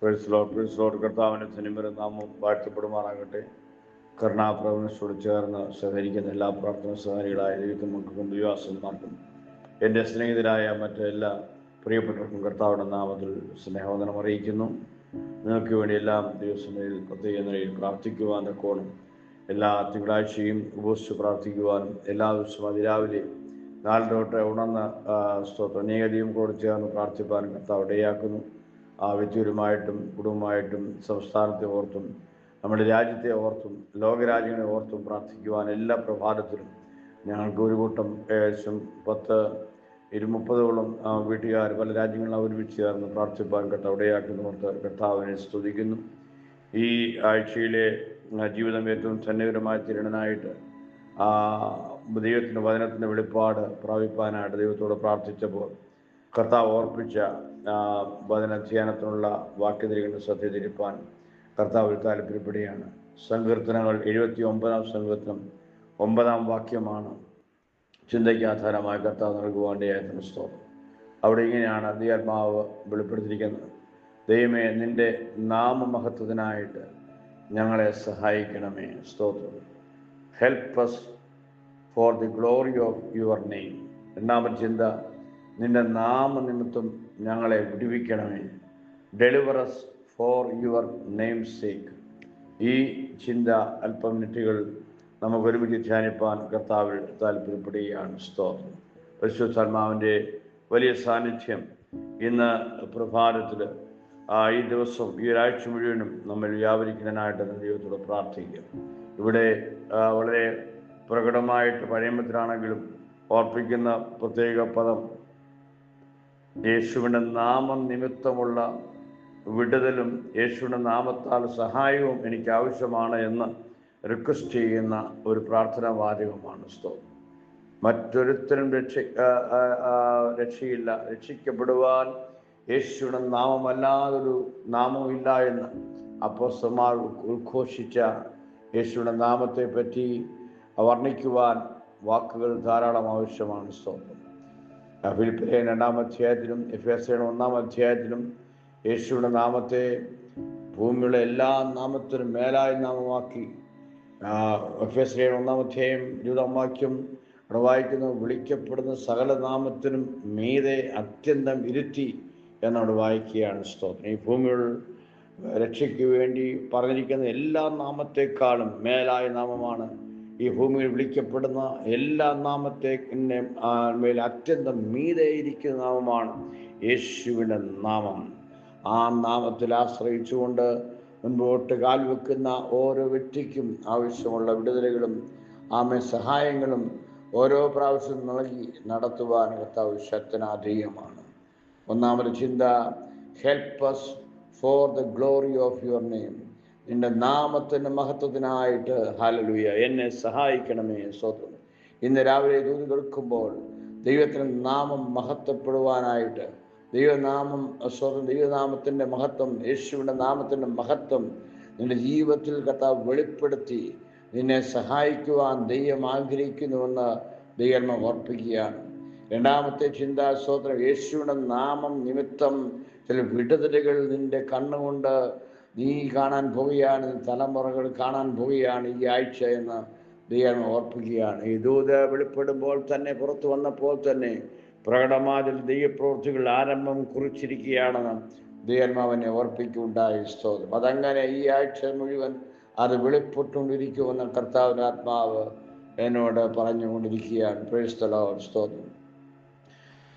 Praise Lord. കർത്താവിൻ്റെ ധന്യമായ നാമം വാഴ്ത്തപ്പെടുമാറാകട്ടെ. കരുണാപ്രവണത്തോട് ചേർന്ന് സഹകരിക്കുന്ന എല്ലാ പ്രാർത്ഥന സഹായികളായ ദൈവമക്കൾക്കും വിശ്വാസന്മാർക്കും എൻ്റെ സ്നേഹിതരായ മറ്റെല്ലാ പ്രിയപ്പെട്ടവർക്കും കർത്താവിൻ്റെ നാമത്തിൽ സ്നേഹവന്ദനം അറിയിക്കുന്നു. നിങ്ങൾക്ക് വേണ്ടി എല്ലാ ദിവസങ്ങളിൽ പ്രത്യേക നിലയിൽ പ്രാർത്ഥിക്കുവാൻ തക്കോണം എല്ലാ തിങ്കളാഴ്ചയും ഉപവസിച്ച് പ്രാർത്ഥിക്കുവാനും എല്ലാ ദിവസവും അതിരാവിലെ 4 തൊട്ട് ഉണർന്ന് സ്തോത്രനീയതയും കൂടെ ചേർന്ന് പ്രാർത്ഥിപ്പാനും കർത്താവ് ഇടയാക്കുന്നു. ആ വ്യക്തിപരമായിട്ടും കുടുംബമായിട്ടും സംസ്ഥാനത്തെ ഓർത്തും നമ്മുടെ രാജ്യത്തെ ഓർത്തും ലോകരാജ്യങ്ങളെ ഓർത്തും പ്രാർത്ഥിക്കുവാൻ എല്ലാ പ്രഭാതത്തിലും ഞങ്ങൾക്ക് ഒരു കൂട്ടം ഏകദേശം 10-30 വീട്ടുകാർ പല രാജ്യങ്ങളിൽ ഒരുമിച്ച് ചേർന്ന് പ്രാർത്ഥിപ്പാൻ കർത്താവ് ഇടയാക്കുന്നവർക്ക് കർത്താവിനെ സ്തുതിക്കുന്നു. ഈ ആഴ്ചയിലെ ജീവിതം ഏറ്റവും ധന്യകരമായി തീരണനായിട്ട് ദൈവത്തിൻ്റെ വചനത്തിൻ്റെ വെളിപ്പാട് പ്രാപിപ്പാനായിട്ട് ദൈവത്തോട് പ്രാർത്ഥിച്ചപ്പോൾ കർത്താവ് ഓർപ്പിച്ച വചനധ്യാനത്തിനുള്ള വാക്യത്തിരിക്കുന്ന ശ്രദ്ധ തിരിപ്പാൻ കർത്താവ് താല്പര്യപ്പെടുകയാണ്. സങ്കീർത്തനങ്ങൾ 79-ാം സങ്കീർത്തനം 9-ാം വാക്യമാണ് ചിന്തയ്ക്ക് ആധാരമായി കർത്താവ് നൽകുവാൻ്റെ സ്തോത്രം. അവിടെ ഇങ്ങനെയാണ് അധ്യാത്മാവ് വെളിപ്പെടുത്തിയിരിക്കുന്നത്: ദൈവമേ, നിന്റെ നാമമഹത്വത്തിനായിട്ട് ഞങ്ങളെ സഹായിക്കണമേ. സ്തോത്രം. Help us for the glory of your name. രണ്ടാമത്തെ ചിന്ത: നിന്റെ നാമനിമിത്തം ഞങ്ങളെ വിടുവിക്കണമേ. Deliver us for your name sake. ഈ ചിന്ത അല്പം മിനിറ്റുകൾ നമുക്ക് ഒരുമിച്ച് ധ്യാനിപ്പാൻ കർത്താവിൽ താല്പര്യപ്പെടുകയാണ്. സ്തോത്രം. പരിശുദ്ധാത്മാവിൻ്റെ വലിയ സാന്നിധ്യം ഇന്ന് പ്രഭാതത്തിൽ ഈ ദിവസം ഈ ഒരാഴ്ച മുഴുവനും നമ്മൾ വ്യാപരിക്കുന്നതിനായിട്ട് ദൈവത്തോട് പ്രാർത്ഥിക്കുക. ഇവിടെ വളരെ പ്രകടമായിട്ട് പഴയമ്പത്തിലാണെങ്കിലും ഓർപ്പിക്കുന്ന പ്രത്യേക പദം യേശുവിൻ്റെ നാമം നിമിത്തമുള്ള വിടുതലും യേശുവിൻ്റെ നാമത്താൽ സഹായവും എനിക്ക് ആവശ്യമാണ് എന്ന് റിക്വസ്റ്റ് ചെയ്യുന്ന ഒരു പ്രാർത്ഥനാ വാചകമാണ്. സ്തോത്രം. മറ്റൊരുത്തരും രക്ഷയില്ല. രക്ഷിക്കപ്പെടുവാൻ യേശുവിൻ്റെ നാമമല്ലാതൊരു നാമമില്ല എന്ന് അപ്പോസ്തലന്മാർ ഉദ്ഘോഷിച്ച യേശുവിൻ്റെ നാമത്തെ പറ്റി വർണ്ണിക്കുവാൻ വാക്കുകൾ ധാരാളം ആവശ്യമാണ്. സ്തോത്രം. ഫിലിപ്പിലെ 2-ാം അധ്യായത്തിലും എഫേസ്യരുടെ 1-ാം അധ്യായത്തിലും യേശുവിൻ്റെ നാമത്തെ ഭൂമിയുള്ള എല്ലാ നാമത്തിനും മേലായ നാമമാക്കി. എഫേസ്യരുടെ 1-ാം അധ്യായം 20-ാം വാക്യം അവിടെ വായിക്കുന്നു: വിളിക്കപ്പെടുന്ന സകല നാമത്തിനും മീതെ അത്യന്തം ഇരുത്തി എന്നവിടെ വായിക്കുകയാണ്. സ്തോത്രം. ഈ ഭൂമിയിൽ രക്ഷയ്ക്ക് വേണ്ടി പറഞ്ഞിരിക്കുന്ന എല്ലാ നാമത്തെക്കാളും മേലായ നാമമാണ് ഈ ഭൂമിയിൽ വിളിക്കപ്പെടുന്ന എല്ലാ നാമത്തെ മേൽ അത്യന്തം മീതെയിരിക്കുന്ന നാമമാണ് യേശുവിൻ്റെ നാമം. ആ നാമത്തിൽ ആശ്രയിച്ചുകൊണ്ട് മുൻപോട്ട് കാൽ വെക്കുന്ന ഓരോ വ്യക്തിക്കും ആവശ്യമുള്ള വിടുതലുകളും സഹായങ്ങളും ഓരോ പ്രാവശ്യം നൽകി നടത്തുവാൻ കർത്താവ് ശക്തനാധീയമാണ്. ഒന്നാമത് ചിന്ത: help us for the glory of your name. നിന്റെ നാമത്തിൻ്റെ മഹത്വത്തിനായിട്ട് ഹല്ലേലൂയ എന്നെ സഹായിക്കണമേ. സ്തോത്രം. ഇന്ന് രാവിലെ ദൂത് കേൾക്കുമ്പോൾ ദൈവത്തിൻ്റെ നാമം മഹത്വപ്പെടുവാനായിട്ട് ദൈവനാമത്തിൻ്റെ മഹത്വം, യേശുവിൻ്റെ നാമത്തിൻ്റെ മഹത്വം നിന്റെ ജീവിതത്തിൽ കർത്താവ് വെളിപ്പെടുത്തി നിന്നെ സഹായിക്കുവാൻ ദൈവം ആഗ്രഹിക്കുന്നുവെന്ന് ദൈവം ഓർപ്പിക്കുകയാണ്. രണ്ടാമത്തെ ചിന്താ സ്തോത്രം: യേശുവിൻ്റെ നാമം നിമിത്തം ചില വിടുതലുകൾ നിന്റെ കണ്ണുകൊണ്ട് നീ കാണാൻ പോവുകയാണ്, തലമുറകൾ കാണാൻ പോവുകയാണ് ഈ ആഴ്ച എന്ന് ദൈവം ഓർപ്പിക്കുകയാണ്. ഈ ദൂത് വെളിപ്പെടുമ്പോൾ തന്നെ, പുറത്തു വന്നപ്പോൾ തന്നെ പ്രകടമായ ദൈവപ്രവൃത്തികൾ ആരംഭം കുറിച്ചിരിക്കുകയാണെന്ന് ദൈവമാവനെ ഓർപ്പിക്കുകയുണ്ടായി. സ്തോത്രം. അതങ്ങനെ ഈ ആഴ്ച മുഴുവൻ അത് വെളിപ്പെട്ടുകൊണ്ടിരിക്കുമെന്ന് കർത്താവിൻ്റെ ആത്മാവ് എന്നോട് പറഞ്ഞുകൊണ്ടിരിക്കുകയാണ്. Praise the Lord. സ്തോത്രം.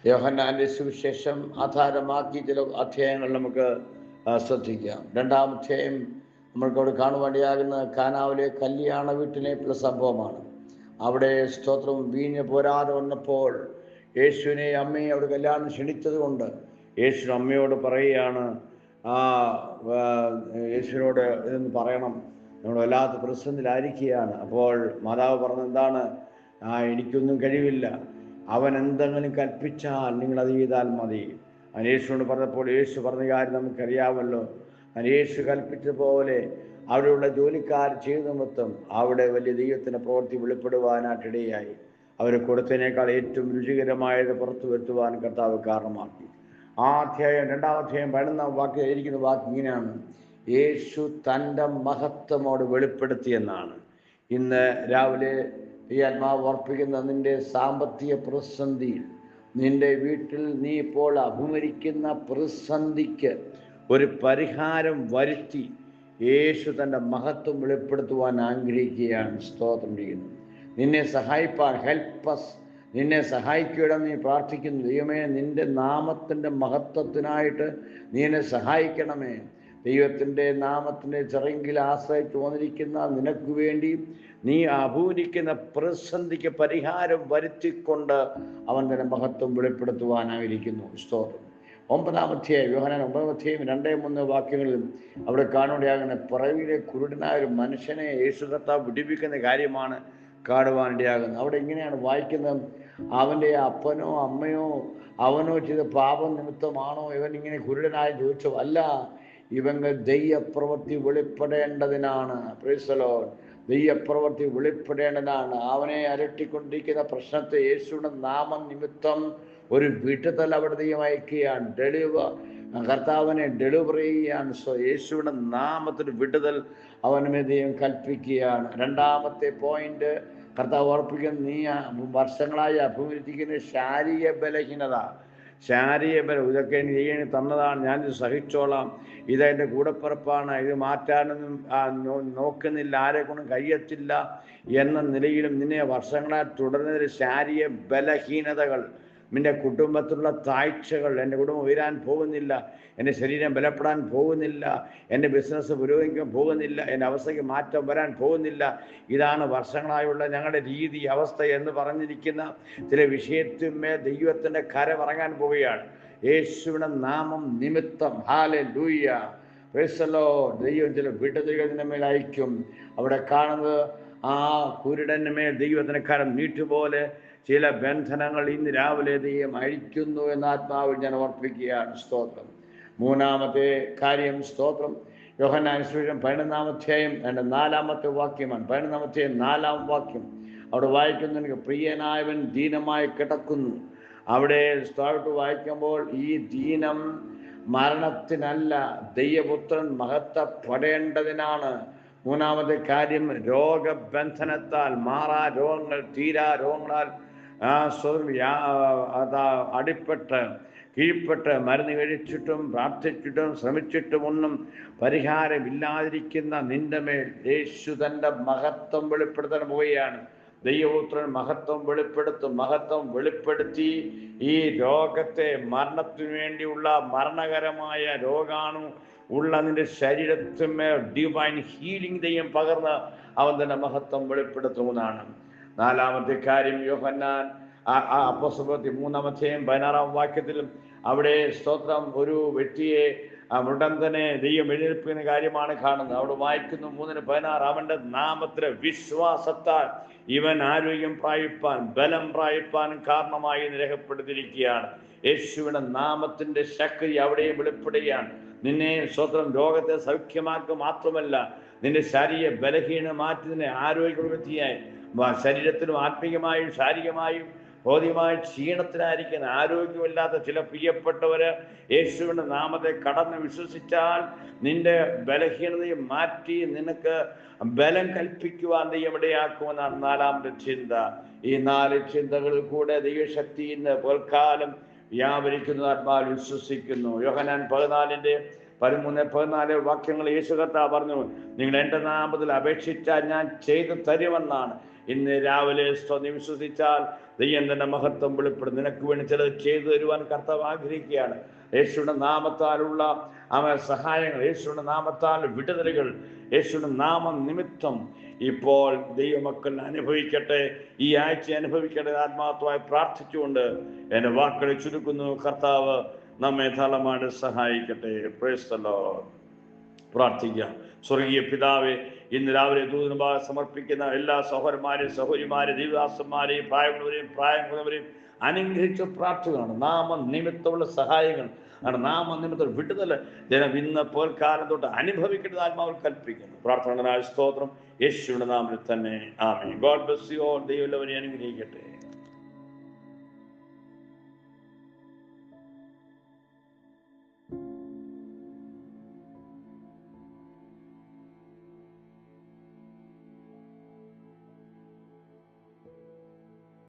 യോഹന്നാന്റെ സുവിശേഷം ആധാരമാക്കി ചില അധ്യായങ്ങൾ നമുക്ക് ശ്രദ്ധിക്കാം. 2-ാം അധ്യായം നമ്മൾക്കവിടെ കാണുവാനിടയാകുന്ന കാനാവിലെ കല്യാണ വീട്ടിലേക്കുള്ള സംഭവമാണ്. അവിടെ സ്തോത്രം വീഞ്ഞ് പോരാതെ വന്നപ്പോൾ യേശുവിനെ അമ്മയെ അവിടെ കല്യാണം ക്ഷണിച്ചത് കൊണ്ട് യേശു അമ്മയോട് പറയുകയാണ്, യേശുവിനോട് ഇതെന്ന് പറയണം, നമ്മൾ വല്ലാത്ത പ്രതിസന്ധിയിലായിരിക്കുകയാണ്. അപ്പോൾ മാതാവ് പറഞ്ഞെന്താണ്? എനിക്കൊന്നും കഴിവില്ല, അവൻ എന്തെങ്കിലും കൽപ്പിച്ചാൽ നിങ്ങളത് ചെയ്താൽ മതി. യേശുവിനോട് പറഞ്ഞപ്പോൾ യേശു പറഞ്ഞ കാര്യം നമുക്കറിയാമല്ലോ. യേശു കൽപ്പിച്ചതുപോലെ അവിടെയുള്ള ജോലിക്കാർ ചെയ്തു നിമിത്തം അവിടെ വലിയ ദൈവത്തിൻ്റെ പ്രവൃത്തി വെളിപ്പെടുവാനായിട്ടിടയായി. അവർ കൊടുത്തതിനേക്കാൾ ഏറ്റവും രുചികരമായത് പുറത്തു വരുത്തുവാൻ കർത്താവ് കാരണമാക്കി. ആ അധ്യായം 2-ാം അധ്യായം 11-ാം വാക്യമായിരിക്കുന്ന വാക്ക് ഇങ്ങനെയാണ്: യേശു തൻ്റെ മഹത്വമോട് വെളിപ്പെടുത്തിയെന്നാണ്. ഇന്ന് രാവിലെ ഈ ആത്മാവ് ഓർപ്പിക്കുന്ന നിന്റെ സാമ്പത്തിക പ്രതിസന്ധിയിൽ, നിന്റെ വീട്ടിൽ നീ ഇപ്പോൾ അഭിമുഖീകരിക്കുന്ന പ്രതിസന്ധിക്ക് ഒരു പരിഹാരം വരുത്തി യേശു തൻ്റെ മഹത്വം വെളിപ്പെടുത്തുവാൻ ആഗ്രഹിക്കുകയാണ്. സ്തോത്രം ചെയ്യുന്നു. നിന്നെ സഹായിപ്പാൻ ഹെൽപ്പസ്, നിന്നെ സഹായിക്കണം നീ പ്രാർത്ഥിക്കുന്നു. ദൈവമേ, നിന്റെ നാമത്തിൻ്റെ മഹത്വത്തിനായിട്ട് നീ എന്നെ സഹായിക്കണമേ. ദൈവത്തിൻ്റെ നാമത്തിൻ്റെ ചിറങ്കിൽ ആശ്രയിച്ചു വന്നിരിക്കുന്ന നിനക്ക് വേണ്ടി നീ അഭിമുഖീകരിക്കുന്ന പ്രതിസന്ധിക്ക് പരിഹാരം വരുത്തിക്കൊണ്ട് അവൻ തന്നെ മഹത്വം വെളിപ്പെടുത്തുവാനായിരിക്കുന്നു. സ്തോത്രം. 9-ാം അധ്യായം, യോഹന്നാൻ 9-ാം അധ്യായം 2-3 വാക്യങ്ങളിലും അവിടെ കാണുകയാകുന്ന പിറവിയിലെ കുരുടനായ ഒരു മനുഷ്യനെ യേശു കർത്താവ് വിടിവിക്കുന്ന കാര്യമാണ് കാണുവാനിടയാകുന്നത്. അവിടെ ഇങ്ങനെയാണ് വായിക്കുന്നത്: അവൻ്റെ അപ്പനോ അമ്മയോ അവനോ ചെയ്ത പാപം നിമിത്തമാണോ ഇവൻ ഇങ്ങനെ കുരുടനായി ചോദിച്ചു? അല്ല, ഇവങ്ങൾ ദൈവപ്രവൃത്തി വെളിപ്പെടേണ്ടതിനാണ്. Praise the Lord. ദൈവപ്രവൃത്തി വെളിപ്പെടേണ്ടതാണ്. അവനെ അലട്ടിക്കൊണ്ടിരിക്കുന്ന പ്രശ്നത്തെ യേശുവിന്റെ നാമം നിമിത്തം ഒരു വിടുതൽ അവിടെ ദൈവം അയക്കുകയാണ്. കർത്താവിനെ ഡെലിവറി ചെയ്യാൻ യേശുവിന്റെ നാമത്തിൽ വിടുതൽ അവനുമേ ദൈവം കൽപ്പിക്കുകയാണ്. 2-ാമത്തെ പോയിന്റ് കർത്താവ് ഓർപ്പിക്കുന്ന, നീ വർഷങ്ങളായി അഭിമുഖീകരിക്കുന്ന ശാരീരിക ബലഹീനത, ഇതൊക്കെ എനിക്ക് ചെയ്യാൻ തന്നതാണ്, ഞാനിത് സഹിച്ചോളാം, ഇതെൻ്റെ കൂടപ്പിറപ്പാണ്, ഇത് മാറ്റാനൊന്നും നോക്കുന്നില്ല, ആരെ കൊണ്ടും കഴിയത്തില്ല എന്ന നിലയിലും നിന്നെ വർഷങ്ങളായി തുടരുന്ന ശാരീരിക ബലഹീനതകൾ, നിന്റെ കുടുംബത്തിലുള്ള താഴ്ചകൾ, എൻ്റെ കുടുംബം ഉയരാൻ പോകുന്നില്ല, എൻ്റെ ശരീരം ബലപ്പെടാൻ പോകുന്നില്ല, എൻ്റെ ബിസിനസ് പുരോഗമിക്കാൻ പോകുന്നില്ല, എൻ്റെ അവസ്ഥയ്ക്ക് മാറ്റം വരാൻ പോകുന്നില്ല, ഇതാണ് വർഷങ്ങളായുള്ള ഞങ്ങളുടെ രീതി, അവസ്ഥ എന്ന് പറഞ്ഞിരിക്കുന്ന ചില വിഷയത്തിന്മേൽ ദൈവത്തിൻ്റെ കരമിറങ്ങാൻ പോവുകയാണ്. യേശുവിന്റെ നാമം നിമിത്തം. Hallelujah, praise the Lord. ദൈവം ചില വിടുതലുകൾ മേൽ അയക്കും. അവിടെ കാണുന്നത് ആ കുരുടന് മേൽ ദൈവത്തിന്റെ കരം നീട്ടുപോലെ ചില ബന്ധനങ്ങൾ ഇന്ന് രാവിലെ ദൈവം അഴിക്കുന്നു എന്ന ആത്മാവിൽ ഞാൻ ഓർപ്പിക്കുകയാണ്. സ്തോത്രം. 3-ാമത്തെ കാര്യം, സ്തോത്രം, യോഹന്നാൻ സുവിശേഷം 11-ാം അധ്യായം 4-ാമത്തെ വാക്യമാണ്. 11-ാം അധ്യായം 4-ാം വാക്യം അവിടെ വായിക്കുന്നു: പ്രിയനായവൻ ദീനമായി കിടക്കുന്നു. അവിടെ സ്തോത്രം വായിക്കുമ്പോൾ ഈ ദീനം മരണത്തിനല്ല, ദൈവപുത്രൻ മഹത്വപ്പെടേണ്ടതിനാണ്. 3-ാമത്തെ കാര്യം, രോഗബന്ധനത്താൽ, മാറാ രോഗങ്ങൾ, തീരാ രോഗങ്ങളാൽ അടിപ്പെട്ട് കീഴ്പ്പെട്ട് മരുന്ന് കഴിച്ചിട്ടും പ്രാർത്ഥിച്ചിട്ടും ശ്രമിച്ചിട്ടും ഒന്നും പരിഹാരമില്ലാതിരിക്കുന്ന നിന്റെ മേൽ യേശു തൻ്റെ മഹത്വം വെളിപ്പെടുത്താൻ പോവുകയാണ്. ദൈവപുത്രൻ മഹത്വം വെളിപ്പെടുത്തി ഈ രോഗത്തെ, മരണത്തിനു വേണ്ടിയുള്ള മരണകരമായ രോഗാണു ഉള്ള നിന്റെ ശരീരത്തിന്മേൽ ഡിവൈൻ ഹീലിംഗ് ദൈവം പകർന്ന് അവൻ തന്നെ മഹത്വം വെളിപ്പെടുത്തുന്നതാണ്. 4-ാമത്തെ കാര്യം, യോഹന്നാൻ അപ്പോസ്തലപ്രവൃത്തി 3-ാം അധ്യായം 16-ാം വാക്യത്തിലും അവിടെ സ്തോത്രം ഒരു വ്യക്തിയെ മൃഡന്തനെ ദൈവം എഴുന്നേൽപ്പിക്കുന്ന കാര്യമാണ് കാണുന്നത്. അവിടെ വായിക്കുന്നു 3:16, അവന്റെ നാമത്തിലെ വിശ്വാസത്താൽ ഇവൻ ആരോഗ്യം പ്രാപിപ്പാൻ, ബലം പ്രാപിപ്പാൻ കാരണമായി രേഖപ്പെടുത്തിയിരിക്കുകയാണ്. യേശുവിന്റെ നാമത്തിന്റെ ശക്തി അവിടെയും വെളിപ്പെടുകയാണ്. നിന്നെ സ്വന്തം രോഗത്തെ സൗഖ്യമാക്കുക മാത്രമല്ല, നിന്റെ ശരീര ബലഹീന മാറ്റി നിന്നെ ആരോഗ്യവൃത്തിയായി, ശരീരത്തിലും ആത്മീയമായും ശാരീരികമായും ഭൗതികമായ ക്ഷീണത്തിനായിരിക്കുന്ന ആരോഗ്യമില്ലാത്ത ചില പ്രിയപ്പെട്ടവര് യേശുവിന്റെ നാമത്തെ കടന്ന് വിശ്വസിച്ചാൽ നിന്റെ ബലഹീനതയെ മാറ്റി നിനക്ക് ബലം കൽപ്പിക്കുവാൻ ദൈവം ഇടയാക്കുമെന്നാണ് 4-ാമത്തെ ചിന്ത. ഈ 4 ചിന്തകളിൽ കൂടെ ദൈവശക്തി ഇന്ന് പോൽക്കാലം വ്യാപരിക്കുന്ന ആത്മാവിൽ വിശ്വസിക്കുന്നു. യോഹന്നാൻ 14:13-14 വാക്യങ്ങൾ യേശു കർത്താവ് പറഞ്ഞു: നിങ്ങൾ എൻ്റെ നാമത്തിൽ അപേക്ഷിച്ചാൽ ഞാൻ ചെയ്തു തരുമെന്നാണ്. ഇന്ന് രാവിലെ വിശ്വസിച്ചാൽ ദൈവം തന്നെ മഹത്വം വെളിപ്പെടും. നിനക്ക് വേണ്ടി ചിലത് ചെയ്തു തരുവാൻ കർത്താവ് ആഗ്രഹിക്കുകയാണ്. യേശുവിന്റെ നാമത്താലുള്ള സഹായങ്ങൾ, യേശുവിന്റെ നാമത്താൽ വിടുതലുകൾ, യേശുവിന്റെ നാമം നിമിത്തം ഇപ്പോൾ ദൈവമക്കൾ അനുഭവിക്കട്ടെ, ഈ ആഴ്ച അനുഭവിക്കട്ടെ. ആത്മാർത്ഥമായി പ്രാർത്ഥിച്ചുകൊണ്ട് എൻ്റെ വാക്കുകളെ ചുരുക്കുന്നു. കർത്താവ് നമ്മെ ധാരാളമായിട്ട് സഹായിക്കട്ടെ. Praise the Lord. പ്രാർത്ഥിക്കാം. സ്വർഗീയ പിതാവേ, ഇന്ന് രാവിലെ ദൂതനുമായി സമർപ്പിക്കുന്ന എല്ലാ സഹോദരന്മാരെയും സഹോദരിമാരെയും ദൈവദാസന്മാരെയും പ്രായമുള്ളവരെയും അനുഗ്രഹിച്ച പ്രാർത്ഥനയാണ്. നാമ നിമിത്തമുള്ള സഹായങ്ങൾ, നാമ നിമിത്തം വിടുതൽ ജനം ഇന്ന് പോൽക്കാലം തൊട്ട് അനുഭവിക്കേണ്ടത് ആത്മാവിൽ കൽപ്പിക്കുന്നു. പ്രാർത്ഥനയായ സ്തോത്രം യേശുവിന്റെ നാമത്തിൽ തന്നെ. ആമേൻ. God bless you all. ദൈവം എല്ലാവരെയും അനുഗ്രഹിക്കട്ടെ.